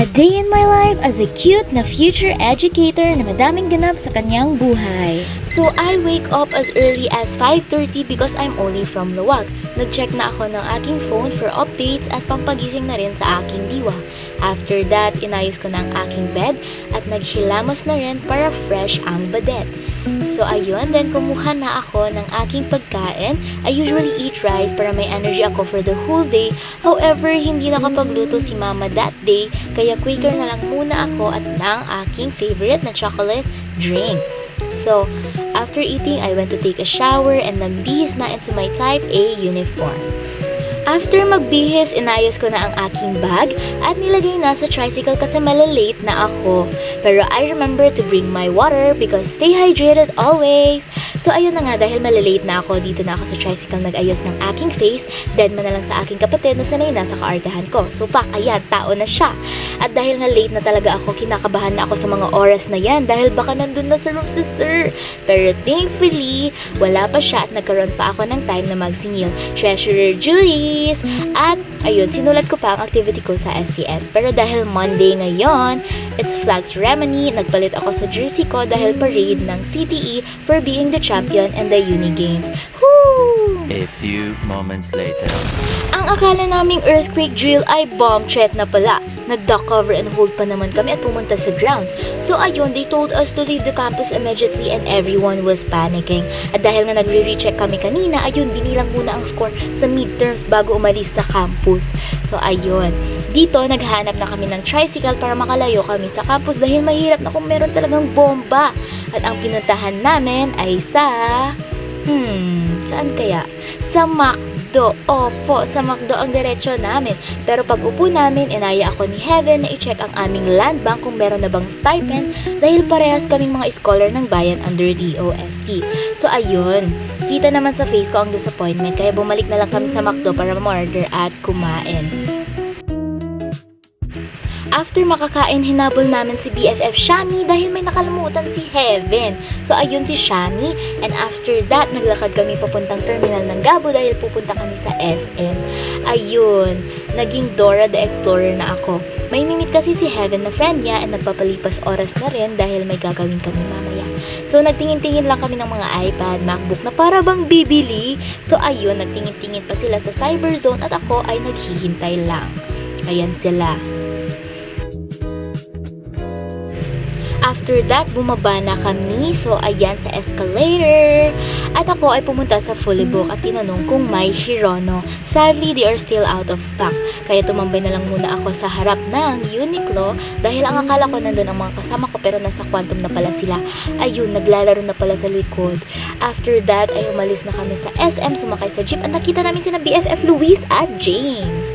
A day in my life as a cute na future educator na madaming ganap sa kanyang buhay. So I wake up as early as 5:30 because I'm only from Luwag. Nag-check na ako ng aking phone for updates at pampagising na rin sa aking diwa. After that, inayos ko na ang aking bed at naghilamos na rin para fresh ang badet. So ayun, then kumuha na ako ng aking pagkain. I usually eat rice para may energy ako for the whole day. However, hindi nakapagluto si mama that day, kaya Quaker na lang muna ako at ng aking favorite na chocolate drink. So, after eating, I went to take a shower and nagbihis na into my type A uniform. After magbihis, inayos ko na ang aking bag at nilagay na sa tricycle kasi malalate na ako. Pero I remember to bring my water because stay hydrated always. So ayun na nga, dahil malalate na ako, dito na ako sa tricycle nag-ayos ng aking face, dead man na lang sa aking kapatid na sanay na sa kaartehan ko. So pak, ayan, tao na siya. At dahil nga late na talaga ako, kinakabahan na ako sa mga oras na yan dahil baka nandun na sa room si sir. Pero thankfully, wala pa siya at nagkaroon pa ako ng time na magsingil. Treasurer Julie! At ayun, sinulat ko pa ang activity ko sa STS. Pero dahil Monday ngayon, it's flag ceremony, nagpalit ako sa jersey ko dahil parade ng CTE for being the champion in the Uni Games. Woo! A few moments later. Ang akala naming earthquake drill ay bomb threat na pala. Nag-duck cover and hold pa naman kami at pumunta sa grounds. So ayun, they told us to leave the campus immediately and everyone was panicking. At dahil nga nagre-recheck kami kanina, ayun, binilang muna ang score sa midterms bago umalis sa campus. So ayun, dito naghanap na kami ng tricycle para makalayo kami sa campus dahil mahirap na kung meron talagang bomba. At ang pinuntahan namin ay saan kaya? Sa McDo. Opo, sa McDo ang diretsyo namin. Pero pag upo namin, inaya ako ni Heaven na i-check ang aming land bank kung meron na bang stipend dahil parehas kaming mga scholar ng bayan under DOST. So ayun, kita naman sa face ko ang disappointment kaya bumalik na lang kami sa McDo para ma-order at kumain. After makakain, hinabol namin si BFF Shami dahil may nakalimutan si Heaven. So ayun si Shami, and after that, naglakad kami papuntang terminal ng Gabo dahil pupunta kami sa SM. Ayun, naging Dora the Explorer na ako. May mimit kasi si Heaven na friend niya and nagpapalipas oras na rin dahil may gagawin kami mamaya. So nagtingin-tingin lang kami ng mga iPad, MacBook na para bang bibili. So ayun, nagtingin-tingin pa sila sa Cyberzone at ako ay naghihintay lang. Ayan sila. After that, bumaba na kami. So, ayan sa escalator. At ako ay pumunta sa Fully Book at tinanong kung may Shirono. Sadly, they are still out of stock. Kaya tumambay na lang muna ako sa harap ng Uniqlo dahil ang akala ko nandun ang mga kasama ko pero nasa Quantum na pala sila. Ayun, naglalaro na pala sa likod. After that, ay umalis na kami sa SM, sumakay sa jeep at nakita namin sina BFF Luis at James.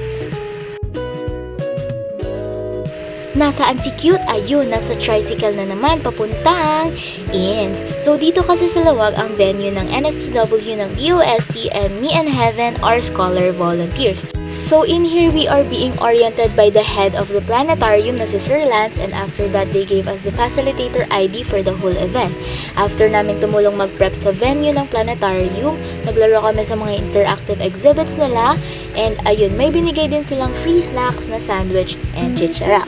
Nasaan si Cute? Ayun, nasa tricycle na naman papuntang Inns. So dito kasi sa Lawag ang venue ng NSTW ng DOST and me and Heaven are scholar volunteers. So in here we are being oriented by the head of the planetarium na si Sir Lance, and after that they gave us the facilitator ID for the whole event. After namin tumulong mag-prep sa venue ng planetarium, naglaro kami sa mga interactive exhibits nila, and ayun, may binigay din silang free snacks na sandwich and chichara.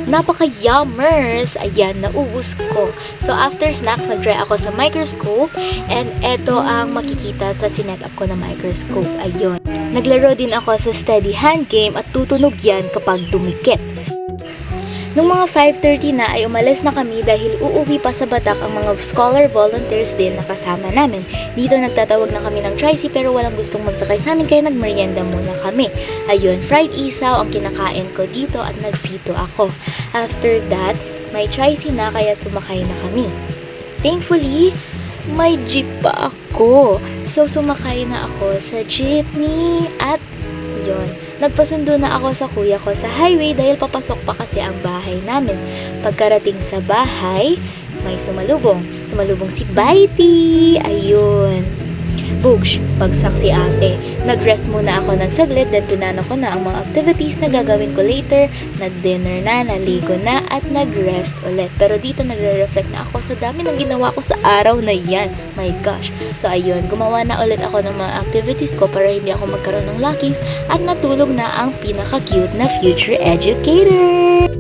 Napaka-yummers! Ayan, naubos ko. So, after snacks, nag-try ako sa microscope and eto ang makikita sa sinet up ko na microscope. Ayun. Naglaro din ako sa steady hand game at tutunog yan kapag dumikit. Nung mga 5:30 na ay umalis na kami dahil uuwi pa sa Batak ang mga scholar volunteers din na kasama namin. Dito nagtatawag na kami ng tricy pero walang gustong magsakay sa amin kaya nagmerienda muna kami. Ayun, fried isaw ang kinakain ko dito at nagsito ako. After that, may tricy na kaya sumakay na kami. Thankfully, may jeep pa ako. So sumakay na ako sa jeepney at yun. Nagpasundo na ako sa kuya ko sa highway dahil papasok pa kasi ang bahay namin. Pagkarating sa bahay, may sumalubong. Sumalubong si Baiti. Ayun. Boosh, bagsak si ate. Nag-rest muna ako ng saglit dahil pinano ko na ang mga activities na gagawin ko later. Nag-dinner na, naligo na, at nag-rest ulit. Pero dito nagre-reflect na ako sa dami ng ginawa ko sa araw na yan. My gosh. So ayun, gumawa na ulit ako ng mga activities ko para hindi ako magkaroon ng lockings at natulog na ang pinaka-cute na future educator.